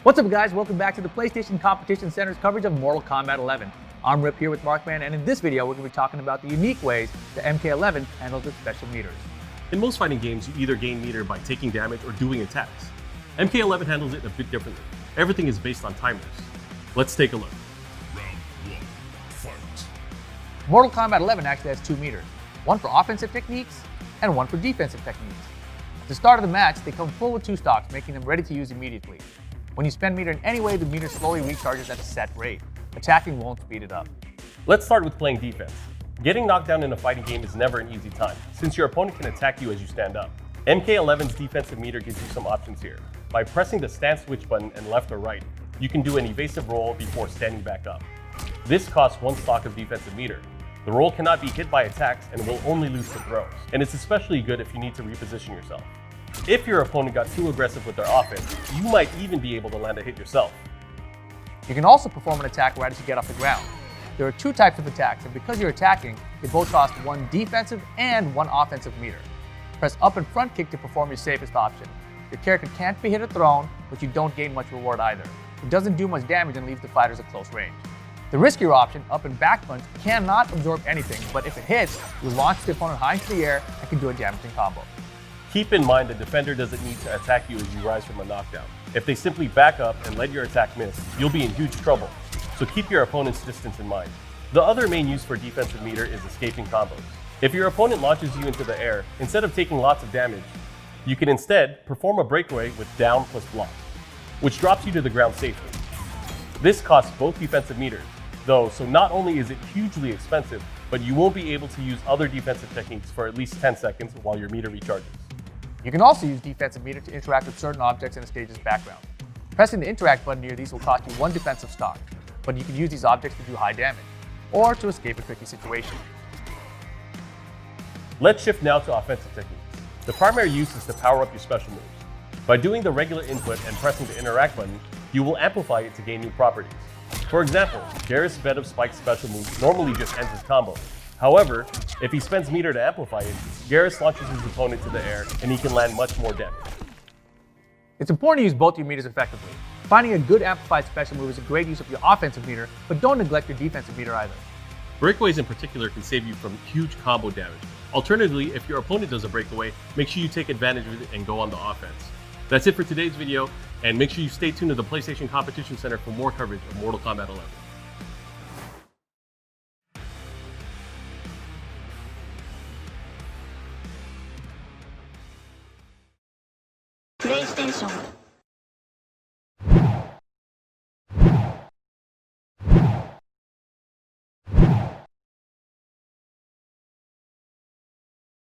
What's up, guys? Welcome back to the PlayStation Competition Center's coverage of Mortal Kombat 11. I'm Rip here with Markman, and in this video we're going to be talking about the unique ways the MK11 handles its special meters. In most fighting games, you either gain meter by taking damage or doing attacks. MK11 handles it a bit differently. Everything is based on timers. Let's take a look. Round 1, fight. Mortal Kombat 11 actually has two meters, one for offensive techniques and one for defensive techniques. At the start of the match, they come full with two stocks, making them ready to use immediately. When you spend meter in any way, the meter slowly recharges at a set rate. Attacking won't speed it up. Let's start with playing defense. Getting knocked down in a fighting game is never an easy time, since your opponent can attack you as you stand up. MK11's defensive meter gives you some options here. By pressing the stance switch button and left or right, you can do an evasive roll before standing back up. This costs one stock of defensive meter. The roll cannot be hit by attacks and will only lose to throws, and it's especially good if you need to reposition yourself. If your opponent got too aggressive with their offense, you might even be able to land a hit yourself. You can also perform an attack right as you get off the ground. There are two types of attacks, and because you're attacking, they both cost one defensive and one offensive meter. Press up and front kick to perform your safest option. Your character can't be hit or thrown, but you don't gain much reward either. It doesn't do much damage and leaves the fighters at close range. The riskier option, up and back punch, cannot absorb anything, but if it hits, you launch the opponent high into the air and can do a damaging combo. Keep in mind the defender doesn't need to attack you as you rise from a knockdown. If they simply back up and let your attack miss, you'll be in huge trouble. So keep your opponent's distance in mind. The other main use for defensive meter is escaping combos. If your opponent launches you into the air, instead of taking lots of damage, you can instead perform a breakaway with down plus block, which drops you to the ground safely. This costs both defensive meters, though, so not only is it hugely expensive, but you won't be able to use other defensive techniques for at least 10 seconds while your meter recharges. You can also use defensive meter to interact with certain objects in a stage's background. Pressing the interact button near these will cost you one defensive stock, but you can use these objects to do high damage, or to escape a tricky situation. Let's shift now to offensive techniques. The primary use is to power up your special moves. By doing the regular input and pressing the interact button, you will amplify it to gain new properties. For example, Garrus' Bed of Spikes special move normally just ends his combo. However, if he spends meter to amplify it, Garrus launches his opponent to the air and he can land much more damage. It's important to use both your meters effectively. Finding a good amplified special move is a great use of your offensive meter, but don't neglect your defensive meter either. Breakaways in particular can save you from huge combo damage. Alternatively, if your opponent does a breakaway, make sure you take advantage of it and go on the offense. That's it for today's video, and make sure you stay tuned to the PlayStation Competition Center for more coverage of Mortal Kombat 11. PlayStation